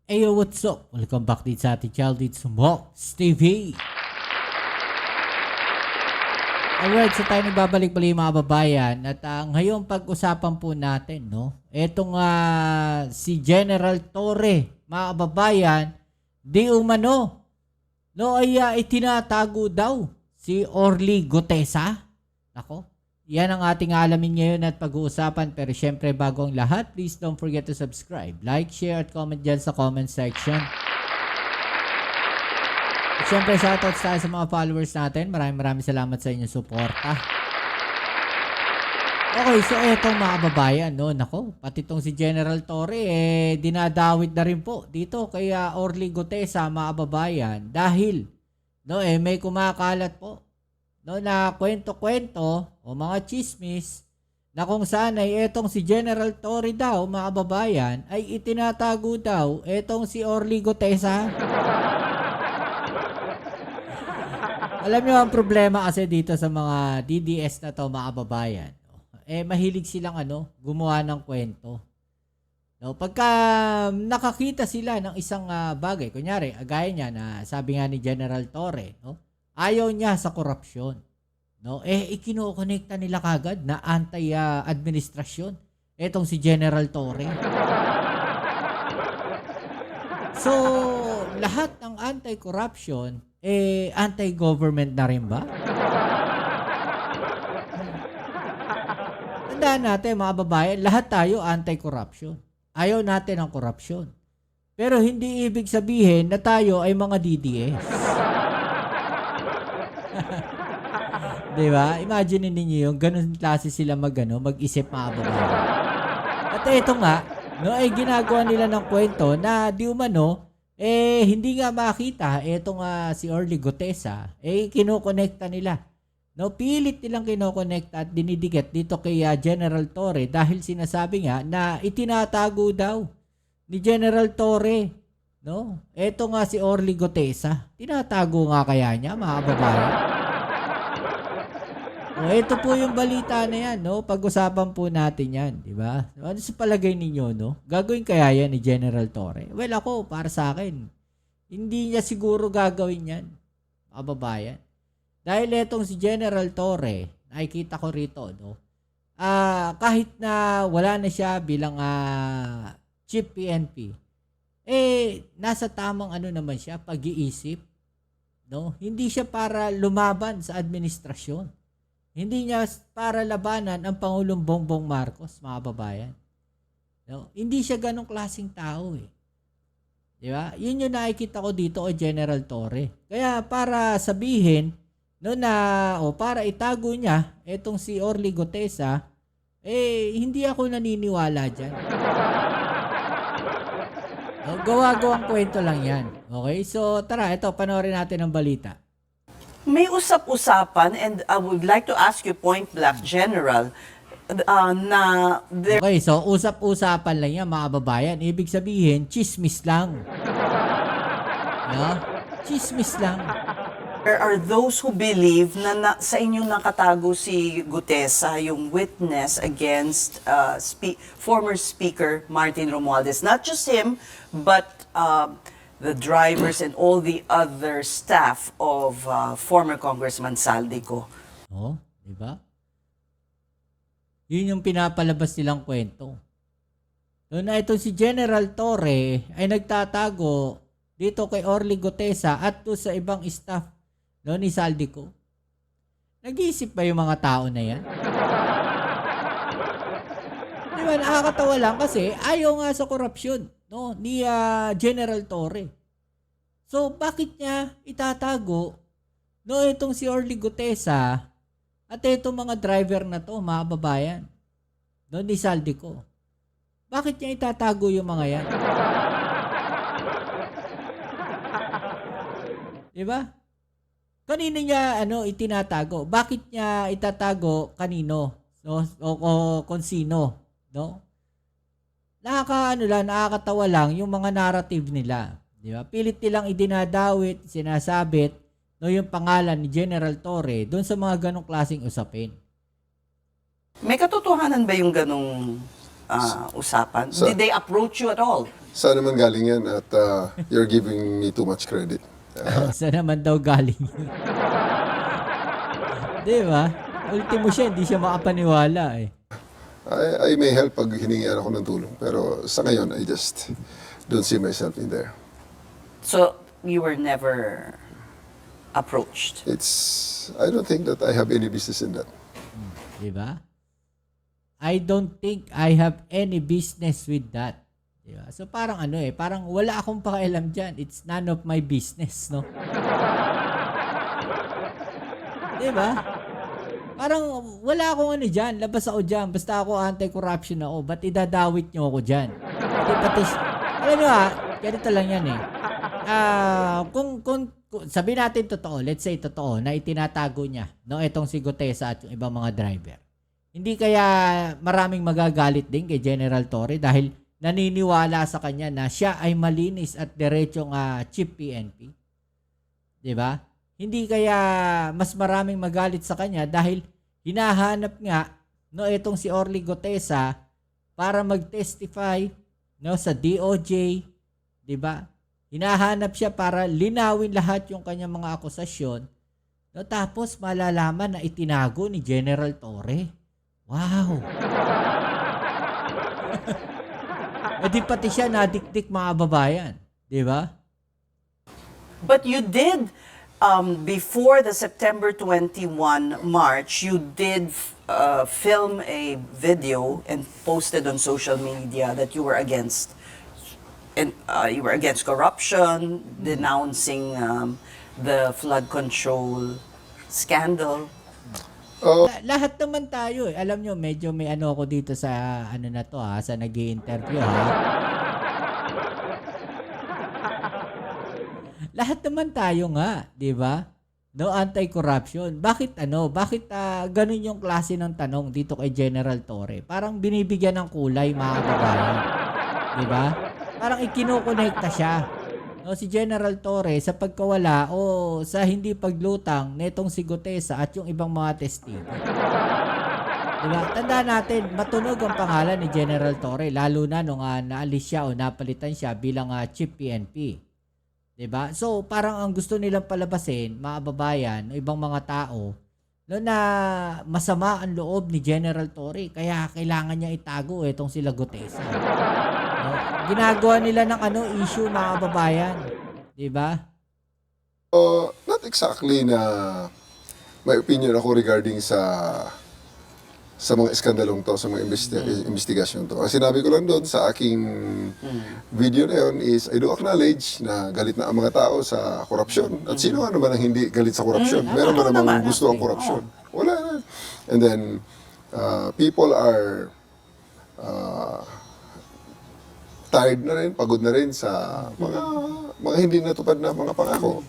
Ayo, what's up? Welcome back dito sa ating channel dito sa Mox TV. Alright, so tayo nagbabalik-balik mga babayan. At ngayon pag-usapan po natin, no? Etong si General Torre, mga babayan, di umano, no, ay itinatago daw si Orly Gutesa. Ako, yan ang ating alamin ngayon at pag-uusapan. Pero syempre, bago ang lahat, please don't forget to subscribe, like, share, at comment dyan sa comment section. At syempre, shoutouts tayo sa mga followers natin. Maraming salamat sa inyong suporta. Okay, so etong mga babayan, no, nako, pati itong si General Torre, dinadawit na rin po dito kay Orly Gutesa, mga babayan. Dahil, no, may kumakalat po, no, na kwento-kwento o mga chismis na kung saan ay etong si General Torre daw, mga babayan, ay itinatago daw etong si Orly Gutesa. Alam niyo ang problema kasi dito sa mga DDS na to, mga babayan, mahilig silang gumawa ng kwento. No, pagka nakakita sila ng isang bagay, kunyari, gaya niya na sabi nga ni General Torre, no, ayaw niya sa korupsyon. No, ikinokonekta nila kagad na anti-administrasyon etong si General Torre. So, lahat ng anti-corruption, anti-government na rin ba? Tandaan natin mga babae, lahat tayo anti-corruption. Ayaw natin ang korupsyon. Pero hindi ibig sabihin na tayo ay mga DDS. Diba? Imagine ninyo yung ganun klase sila mag-isip mga babae. At ito nga, no, ay ginagawa nila ng kwento na di umano, hindi nga makita etong si Orly Gutesa, kinokonekta nila. No, pilit nilang kinokonekta at dinidikit dito kay General Torre dahil sinasabi nga na itinatago daw ni General Torre, no? Eto nga si Orly Gutesa. Tinatago nga kaya niya, mga babae? O, ito po yung balita na yan, no? Pag-usapan po natin yan, di ba? Ano sa palagay ninyo, no? Gagawin kaya yan ni General Torre? Well, ako, para sa akin, hindi niya siguro gagawin yan, mga babayan. Dahil etong si General Torre, nakikita ko rito, no? Kahit na wala na siya bilang Chief PNP, nasa tamang naman siya, pag-iisip, no? Hindi siya para lumaban sa administrasyon. Hindi niya para labanan ang Pangulong Bongbong Marcos, mga babayan. No? Hindi siya ganong klaseng tao eh. Di ba? Yun yung nakikita ko dito o General Torre. Kaya para sabihin, no, para itago niya etong si Orly Gutesa, hindi ako naniniwala dyan. No, gawa-gawang kwento lang yan. Okay? So tara, ito, panoorin natin ang balita. May usap-usapan, and I would like to ask you point blank, General, na Okay, so usap-usapan lang yan, mga babayan. Ibig sabihin, chismis lang. No? Chismis lang. there are those who believe na sa inyong nakatago si Gutesa, yung witness against former Speaker Martin Romualdez. Not just him, but the drivers and all the other staff of former Congressman Saldico. Oh, di ba? Yun yung pinapalabas nilang kwento. Noon na ito si General Torre ay nagtatago dito kay Orly Gutesa at to sa ibang staff ni Saldico. Nag-iisip ba yung mga tao na yan? Di ba, nakakatawa lang kasi ayaw nga sa korupsyon, no, ni General Torre. So, bakit niya itatago itong si Orly Gutesa at itong mga driver na to, mga babayan, ni Saldico? Bakit niya itatago yung mga yan? Diba? Kanino niya itinatago? Bakit niya itatago kanino? No? O kung sino, no? Nakakatawa lang yung mga narrative nila. Di ba? Pilit nilang idinadawit, sinasabit, yung pangalan ni General Torre doon sa mga ganong klaseng usapin. May katotohanan ba yung ganong usapan? Did they approach you at all? Saan naman galing yan at you're giving me too much credit. Saan naman daw galing yun? Di ba? Ultimo siya, hindi siya makapaniwala eh. I may help pag hiningian ako ng tulong. Pero sa ngayon, I just don't see myself in there. So, you were never approached? I don't think that I have any business in that. Di ba? I don't think I have any business with that. Di ba? So parang parang wala akong pakialam dyan. It's none of my business, no? Di ba? Parang wala akong dyan. Labas ako dyan. Basta ako anti-corruption ako. Ba't idadawit nyo ako dyan? Di pati, alam nyo ganito lang yan eh. Kung sabi natin totoo, let's say totoo, na itinatago niya, no, itong si Gutesa at yung ibang mga driver. Hindi kaya maraming magagalit din kay General Torre dahil naniniwala sa kanya na siya ay malinis at diretsong chief PNP. 'Di ba? Hindi kaya mas maraming magalit sa kanya dahil hinahanap nga no itong si Orly Gutesa para mag-testify no sa DOJ, 'di ba? Hinahanap siya para linawin lahat yung kanyang mga akusasyon. No, tapos malalaman na itinago ni General Torre. Wow! E di pati siya nadikdik mga babayan. Di ba? But you did, before the September 21 march, you did film a video and posted on social media that you were against corruption, denouncing the flood control scandal. Lahat naman tayo eh. Alam nyo, medyo may ako dito sa na to sa nag-i-interview Lahat naman tayo nga, 'di ba? No anti-corruption. Bakit ganun yung klase ng tanong dito kay General Torre? Parang binibigyan ng kulay mga kababayan. 'Di ba? Parang ikinukonekta siya. No, si General Torre sa pagkawala o sa hindi paglutang netong si Gutesa at yung ibang mga testigo. Diba? Tandaan natin, matunog ang pangalan ni General Torre lalo na nung naalis siya o napalitan siya bilang Chief PNP. Diba? So, parang ang gusto nilang palabasin, mga babayan o ibang mga tao, no, na masama ang loob ni General Torre kaya kailangan niya itago itong sila Gutesa. No? Ginagawa nila ng issue mga babayan. 'Di ba? Not exactly na may opinion ako regarding sa mga iskandalong to, sa mga investigasyon to. Ang sinabi ko lang doon sa aking video na yun is I do acknowledge na galit na ang mga tao sa korupsyon. At sino nga naman ang hindi galit sa korupsyon? Meron ba namang gusto ang korupsyon? Wala na. And then, people are tired na rin, pagod na rin sa mga hindi natupad na mga pangako.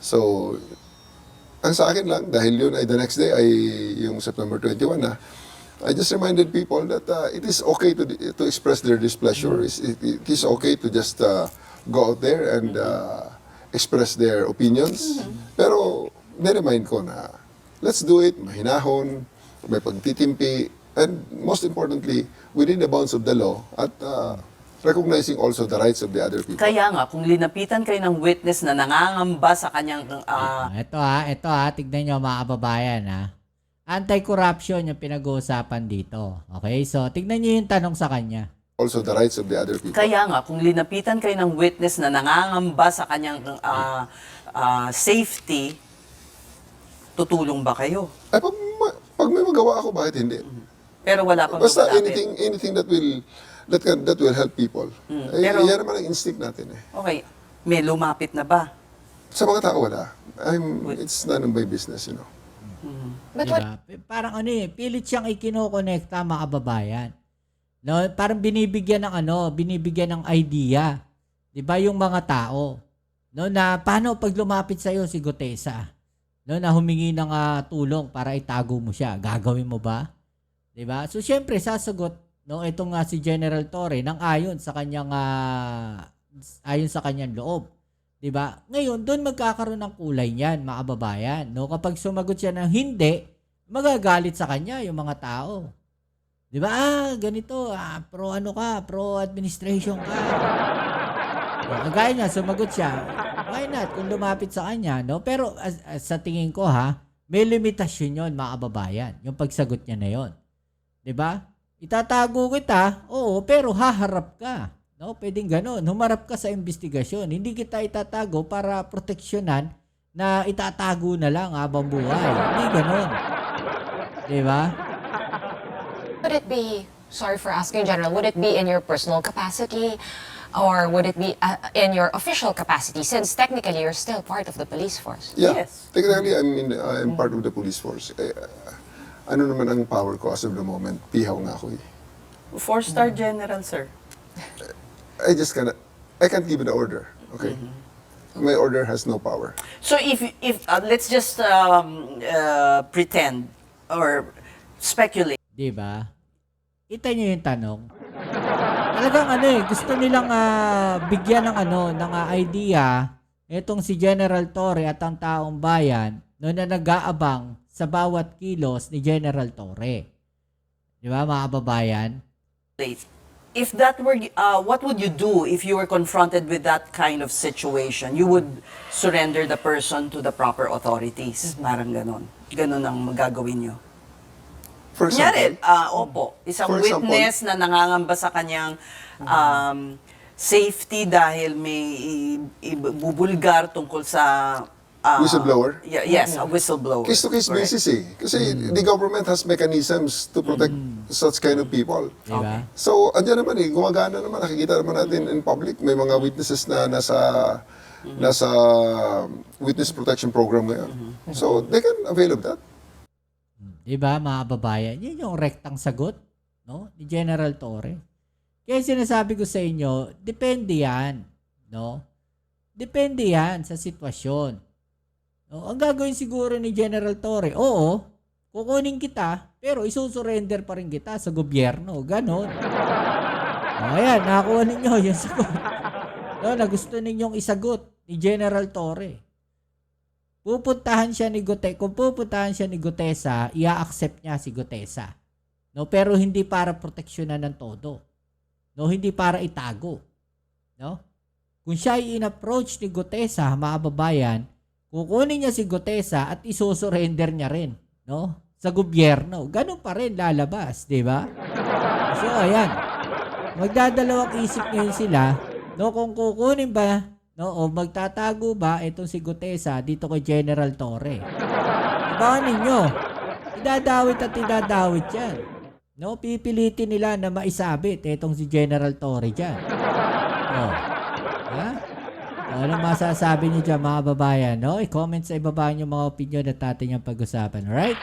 So, ang sa akin lang, dahil yun ay the next day ay yung September 21 na, I just reminded people that it is okay to express their displeasure. It is okay to just go out there and express their opinions. Pero, niremind ko na, let's do it, mahinahon, may pagtitimpi, and most importantly, within the bounds of the law at recognizing also the rights of the other people. Kaya nga, kung linapitan kayo ng witness na nangangamba sa kanyang... Ito tignan nyo mga kababayan Anti-corruption yung pinag-uusapan dito. Okay? So, tignan nyo yung tanong sa kanya. Also the rights of the other people. Kaya nga, kung linapitan kayo ng witness na nangangamba sa kanyang safety, tutulong ba kayo? Ay, pag may magawa ako, bakit hindi? Pero wala pang Basta lumapit. anything that will help people. Pero- Yan naman ang instinct natin eh. Okay, may lumapit na ba? Sa mga tao wala. It's none of my business, you know. But what Diba? Parang pilit siyang ikinokonekta mga kababayan. No, parang binibigyan ng idea. 'Di ba yung mga tao, no, na paano pag lumapit sa iyo si Gutesa, no, na humingi ng tulong para itago mo siya, gagawin mo ba? 'Di ba? So syempre sasagot no itong si General Torre nang ayon sa kanyang loob. 'Di ba? Ngayon, doon magkakaroon ng kulay niyan, mga kababayan. No, kapag sumagot siya ng hindi, magagalit sa kanya yung mga tao. 'Di ba? Ganito, pro administration ka. Kagaya niya, sumagot siya. Why not? Kung lumapit sa kanya, no? Pero sa tingin ko ha, may limitasyon yon mga kababayan. Yung pagsagot niya na yon. 'Di ba? Itatago kita, oo, pero haharap ka. No? Pwedeng ganun. Humarap ka sa investigasyon. Hindi kita itatago para proteksyonan na itatago na lang habang buhay. Hindi ganun. 'Di ba? Would it be, sorry for asking, General, would it be in your personal capacity or would it be in your official capacity since technically you're still part of the police force? Yeah. Yes. Technically, I'm part of the police force. Ano naman ang power ko as of the moment? Pihaw nga ako eh. 4-star general, sir. I can't give an order. Okay? My order has no power. So if let's just pretend or speculate. 'Di ba? Kita niyo yung tanong. Talagang gusto nilang bigyan ng idea itong si General Torre at ang taong bayan no na nag-aabang sa bawat kilos ni General Torre. 'Di ba, mga kababayan? If that were, what would you do if you were confronted with that kind of situation? You would surrender the person to the proper authorities. Parang ganon. Ganon ang magagawin nyo. For Kunyari, example, opo, isang For example- witness na nangangamba sa kanyang safety dahil may ibubulgar tungkol sa Whistleblower? Yes, a whistleblower. case-to-case Correct. basis eh. Kasi the government has mechanisms to protect such kind of people. 'Di ba? So, andyan naman eh, gumagana naman, nakikita naman natin in public, may mga witnesses na nasa witness protection program ngayon. So, they can avail of that. 'Di ba, mga kababayan? Yun yung rektang sagot, no? Ni General Torre. Kaya sinasabi ko sa inyo, depende 'yan, no? Depende 'yan sa sitwasyon. No, ang gagawin siguro ni General Torre, oo, kukunin kita, pero isusurrender pa rin kita sa gobyerno. Ganon. Ayan, nakakuha ninyo yung sagot. No, na gusto ninyong isagot ni General Torre. Pupuntahan siya ni kung pupuntahan siya ni Gutesa, i-accept niya si Gutesa. No, pero hindi para proteksyonan ng todo. No, hindi para itago. No? Kung siya ay in-approach ni Gutesa, mga kababayan, kukunin niya si Gutesa at isusurrender niya rin, no? Sa gobyerno. Ganun pa rin lalabas, 'di ba? So ayan. Magdadalawang isip ngayon sila, no, kung kukunin ba, no, o magtatago ba itong si Gutesa dito kay General Torre. Abangan ninyo. Idadawit at idadawit 'yan. No, pipilitin nila na maisabit itong si General Torre diyan. Oh. Ha? Ano masasabi niyo dyan, mga babayan? No? I-comment sa ibaba niyo mga opinion at ating yung pag-usapan. Alright?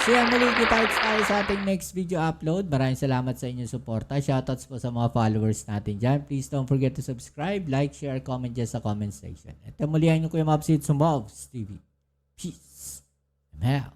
So yan, muli kita tayo sa ating next video upload. Maraming salamat sa inyong suporta. Shoutouts po sa mga followers natin dyan. Please don't forget to subscribe, like, share, comment dyan sa comment section. At mulihan niyo ko yung mga updates sa Mobs TV. Peace. I'm out.